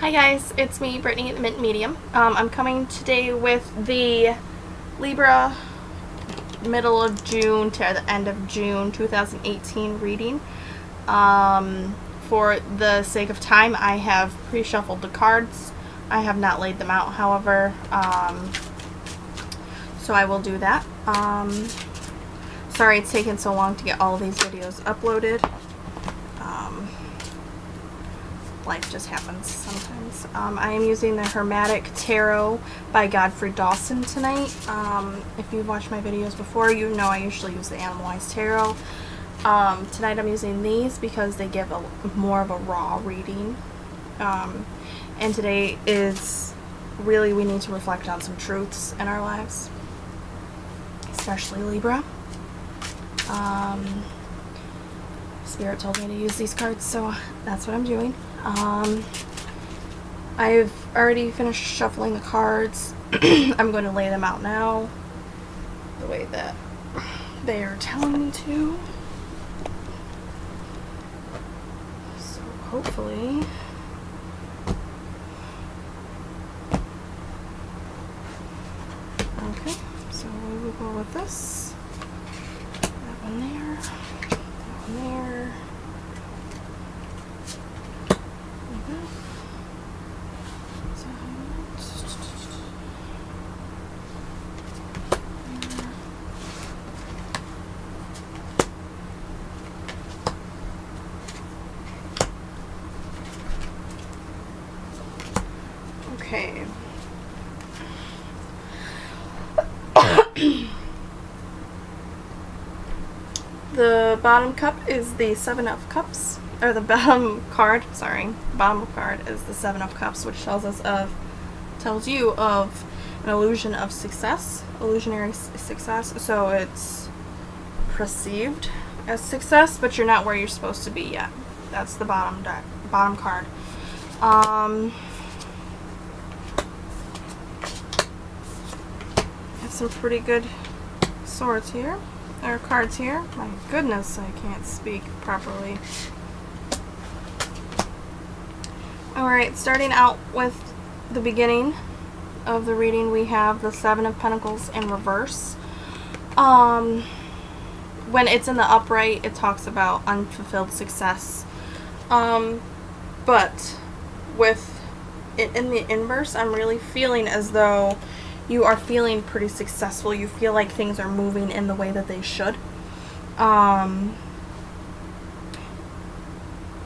Hi guys, it's me, Brittany, the Mint Medium. I'm coming today with the Libra middle of June to the end of June 2018 reading. For the sake of time, I have pre-shuffled the cards. I have not laid them out, however, so I will do that. Sorry it's taken so long to get all of these videos uploaded. Life just happens sometimes. I am using the Hermetic Tarot by Godfrey Dawson tonight. If you've watched my videos before, you know I usually use the Animalized Tarot. Tonight I'm using these because they give more of a raw reading. And today is really, we need to reflect on some truths in our lives, especially Libra. Spirit told me to use these cards, so that's what I'm doing. I've already finished shuffling the cards. I'm going to lay them out now the way that they are telling me to. So hopefully okay, so we will go with this. That one there. That one there. Okay. The bottom cup is the Seven of Cups, or the bottom card, sorry. The bottom card is the Seven of Cups, which tells you of an illusion of success, illusionary success. So it's perceived as success, but you're not where you're supposed to be yet. That's the bottom card. Some pretty good swords here, or cards here. My goodness, I can't speak properly. Alright, starting out with the beginning of the reading, we have the Seven of Pentacles in reverse. When it's in the upright, it talks about unfulfilled success. But with it in the inverse, I'm really feeling as though you are feeling pretty successful. You feel like things are moving in the way that they should.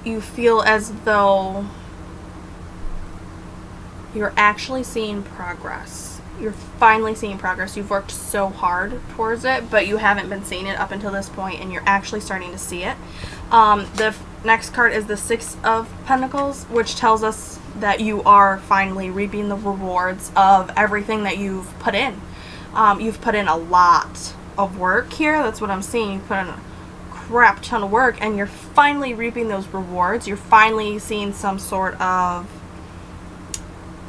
You feel as though you're actually seeing progress. You're finally seeing progress. You've worked so hard towards it, but you haven't been seeing it up until this point, and you're actually starting to see it. The next card is the Six of Pentacles, which tells us that you are finally reaping the rewards of everything that you've put in. You've put in a lot of work here. That's what I'm seeing. You've put in a crap ton of work, and you're finally reaping those rewards. You're finally seeing some sort of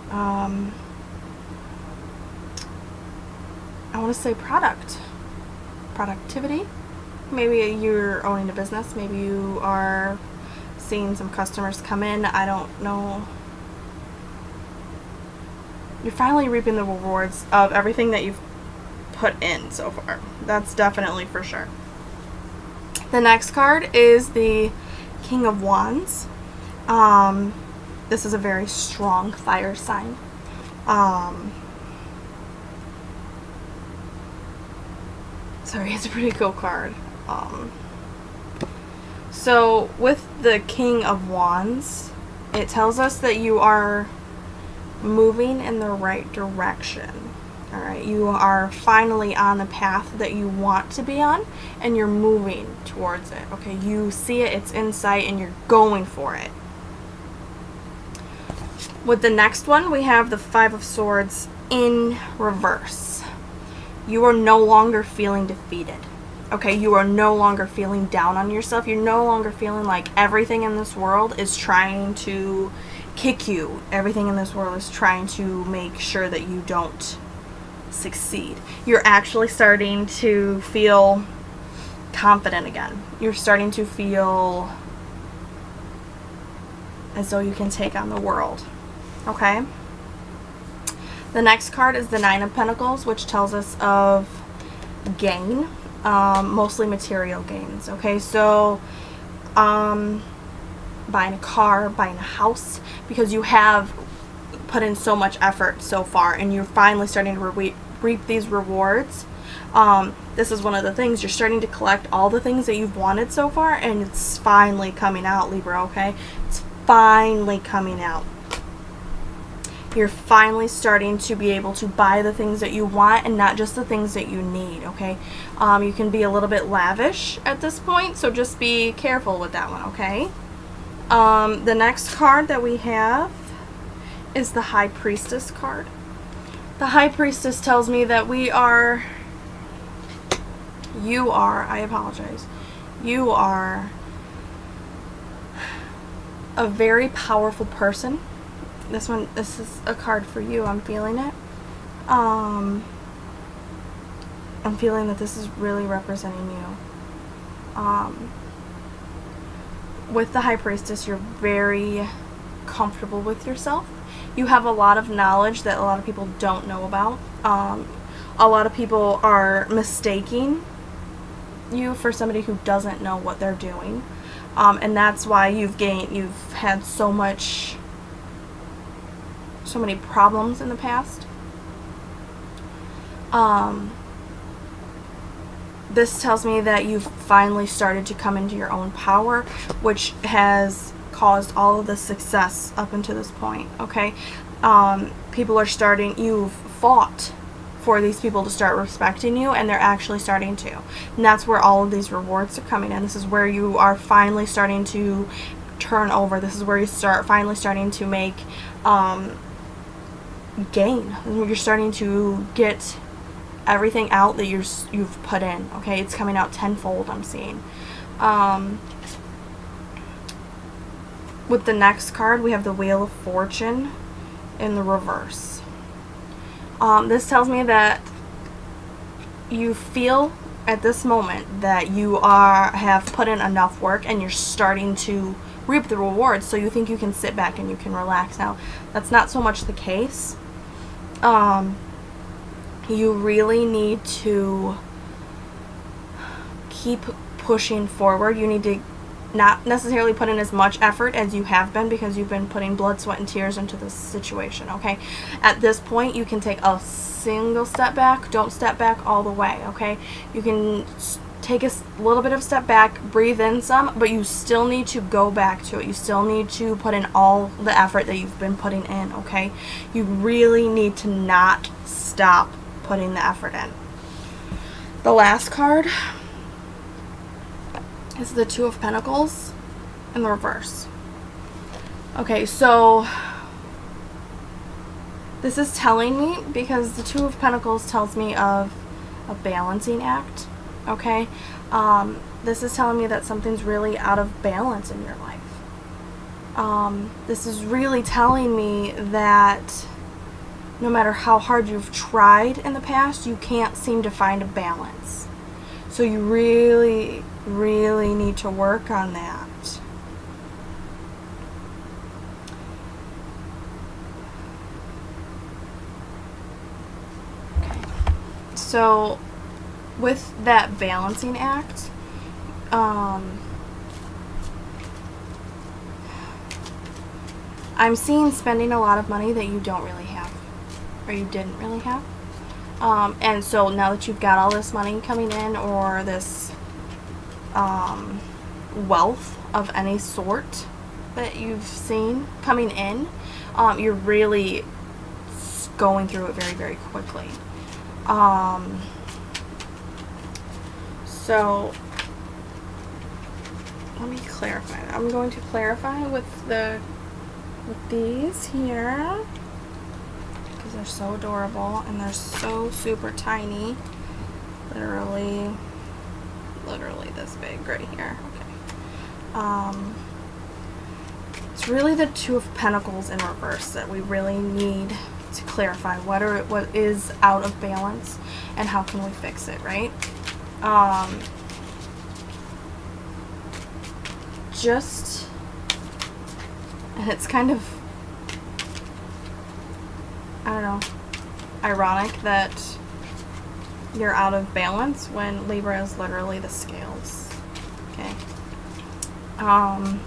I want to say productivity. Maybe you're owning a business. Maybe you are seeing some customers come in. I don't know. You're finally reaping the rewards of everything that you've put in so far. That's definitely for sure. The next card is the King of Wands. This is a very strong fire sign. Sorry, it's a pretty cool card. So with the King of Wands, it tells us that you are moving in the right direction. Alright, you are finally on the path that you want to be on, and you're moving towards it. Okay, you see it, it's in sight, and you're going for it. With the next one, we have the Five of Swords in reverse. You are no longer feeling defeated. Okay, you are no longer feeling down on yourself. You're no longer feeling like everything in this world is trying to kick you. Everything in this world is trying to make sure that you don't succeed. You're actually starting to feel confident again. You're starting to feel as though you can take on the world. Okay. The next card is the Nine of Pentacles, which tells us of gain, mostly material gains. Okay, so buying a car, buying a house, because you have put in so much effort so far and you're finally starting to reap these rewards. This is one of the things, you're starting to collect all the things that you've wanted so far, and it's finally coming out, Libra. Okay, it's finally coming out. You're finally starting to be able to buy the things that you want and not just the things that you need. Okay, you can be a little bit lavish at this point, so just be careful with that one. Okay. The next card that we have is the High Priestess card. The High Priestess tells me that you are a very powerful person. This is a card for you. I'm feeling it. I'm feeling that this is really representing you. With the High Priestess, you're very comfortable with yourself. You have a lot of knowledge that a lot of people don't know about. A lot of people are mistaking you for somebody who doesn't know what they're doing. And that's why you've had so many problems in the past. This tells me that you've finally started to come into your own power, which has caused all of the success up until this point. Okay, you've fought for these people to start respecting you, and they're actually starting to. And that's where all of these rewards are coming in. This is where you are finally starting to turn over. This is where you finally starting to make gain. You're starting to get everything out that you've put in. Okay, it's coming out tenfold, I'm seeing. With the next card, we have the Wheel of Fortune in the reverse. This tells me that you feel at this moment that you have put in enough work and you're starting to reap the rewards, so you think you can sit back and you can relax. Now, that's not so much the case. You really need to keep pushing forward. You need to not necessarily put in as much effort as you have been, because you've been putting blood, sweat, and tears into this situation. Okay, at this point you can take a single step back. Don't step back all the way. Okay, you can take a little bit of step back, breathe in some, but you still need to go back to it. You still need to put in all the effort that you've been putting in. Okay, you really need to not stop putting the effort in. The last card is the Two of Pentacles in the reverse. Okay, so this is telling me, because the Two of Pentacles tells me of a balancing act. Okay, this is telling me that something's really out of balance in your life. This is really telling me that no matter how hard you've tried in the past, you can't seem to find a balance. So you really, really need to work on that. Okay. So with that balancing act, I'm seeing spending a lot of money that you don't really have, or you didn't really have. And so now that you've got all this money coming in, or this wealth of any sort that you've seen coming in, you're really going through it very, very quickly. So let me clarify. I'm going to clarify with these here, because they're so adorable and they're so super tiny. Literally this big right here. Okay. It's really the Two of Pentacles in reverse that we really need to clarify. What is out of balance and how can we fix it, right? And it's kind of I don't know, ironic that you're out of balance when Libra is literally the scales. Okay. Okay.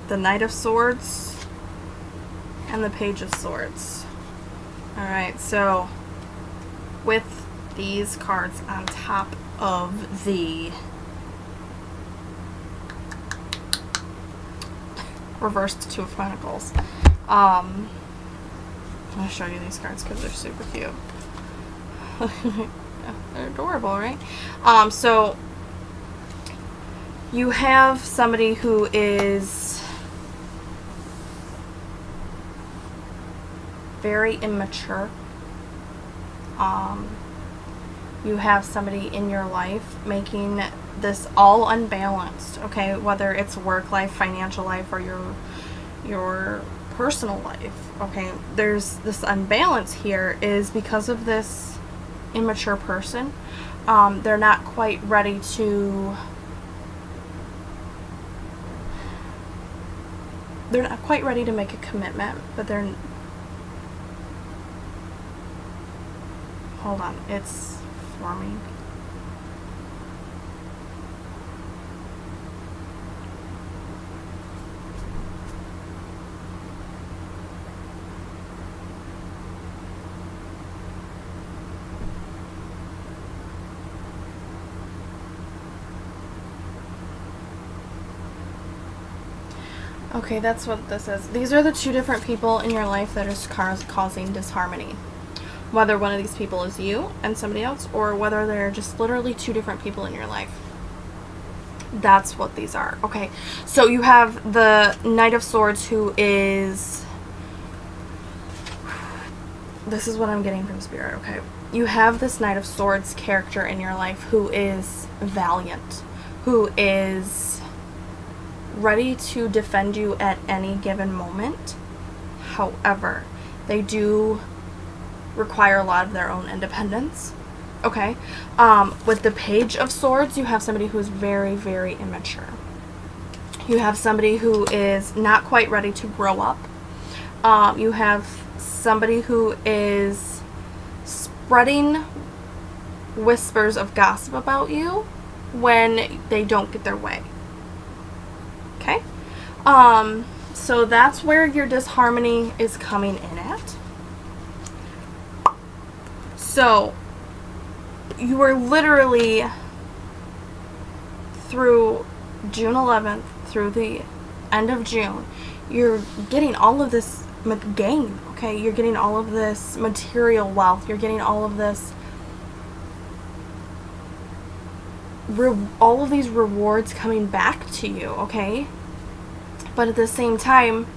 The Knight of Swords and the Page of Swords. Alright, so with these cards on top of the reversed Two of Pentacles. I'm going to show you these cards because they're super cute. They're adorable, right? So you have somebody who is very immature. You have somebody in your life making this all unbalanced, okay, whether it's work life, financial life, or your personal life, okay. There's this unbalance here is because of this immature person. They're not quite ready to make a commitment, but they're, hold on, it's forming. Okay, that's what this is. These are the two different people in your life that is causing disharmony. Whether one of these people is you and somebody else, or whether they're just literally two different people in your life. That's what these are. Okay, so you have the Knight of Swords, who is... This is what I'm getting from Spirit, okay? You have this Knight of Swords character in your life who is valiant, who is ready to defend you at any given moment. However, they do require a lot of their own independence. Okay. With the Page of Swords, you have somebody who is very, very immature. You have somebody who is not quite ready to grow up. You have somebody who is spreading whispers of gossip about you when they don't get their way. Okay. So that's where your disharmony is coming in at. So you are literally, through June 11th, through the end of June, you're getting all of this gain, okay? You're getting all of this material wealth. You're getting all of this, all of these rewards coming back to you, okay? But at the same time,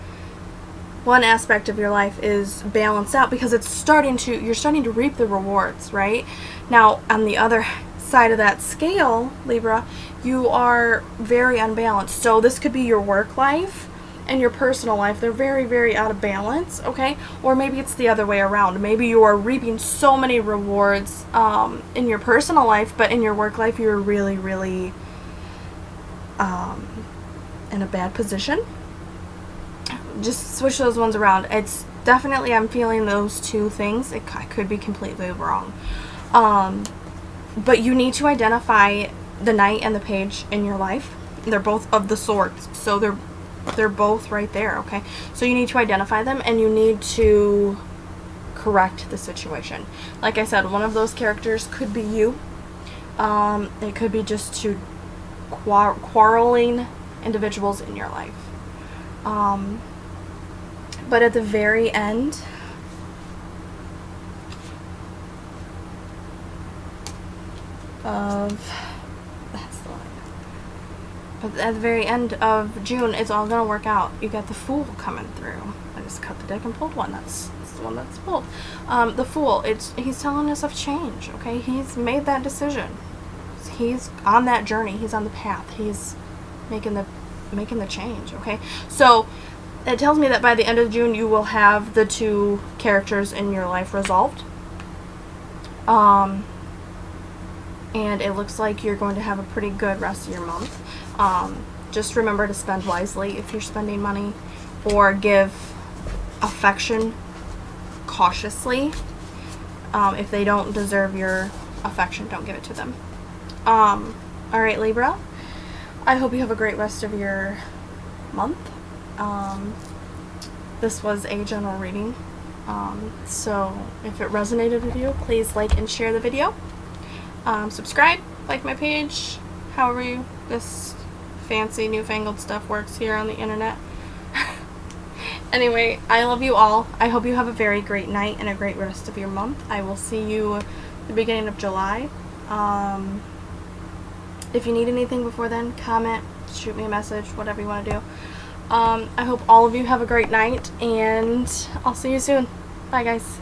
one aspect of your life is balanced out because you're starting to reap the rewards, right? Now, on the other side of that scale, Libra, you are very unbalanced. So this could be your work life and your personal life. They're very, very out of balance, okay? Or maybe it's the other way around. Maybe you are reaping so many rewards in your personal life, but in your work life, you're really, really in a bad position. Just switch those ones around. It's definitely, I'm feeling those two things. I could be completely wrong. But you need to identify the Knight and the Page in your life. They're both of the swords. So they're both right there, okay? So you need to identify them and you need to correct the situation. Like I said, one of those characters could be you. It could be just two quarreling individuals in your life. But at the very end, but at the very end of June, it's all gonna work out. You got the Fool coming through. I just cut the deck and pulled one. That's the one that's pulled. The Fool. He's telling us of change. Okay, he's made that decision. He's on that journey. He's on the path. He's making the change. Okay, so it tells me that by the end of June, you will have the two characters in your life resolved. and it looks like you're going to have a pretty good rest of your month. Just remember to spend wisely if you're spending money, or give affection cautiously. If they don't deserve your affection, don't give it to them. Alright, Libra, I hope you have a great rest of your month. This was a general reading, so if it resonated with you, please like and share the video. Subscribe, like my page, however this fancy newfangled stuff works here on the internet. Anyway, I love you all. I hope you have a very great night and a great rest of your month. I will see you at the beginning of July. If you need anything before then, comment, shoot me a message, whatever you want to do. I hope all of you have a great night, and I'll see you soon. Bye, guys.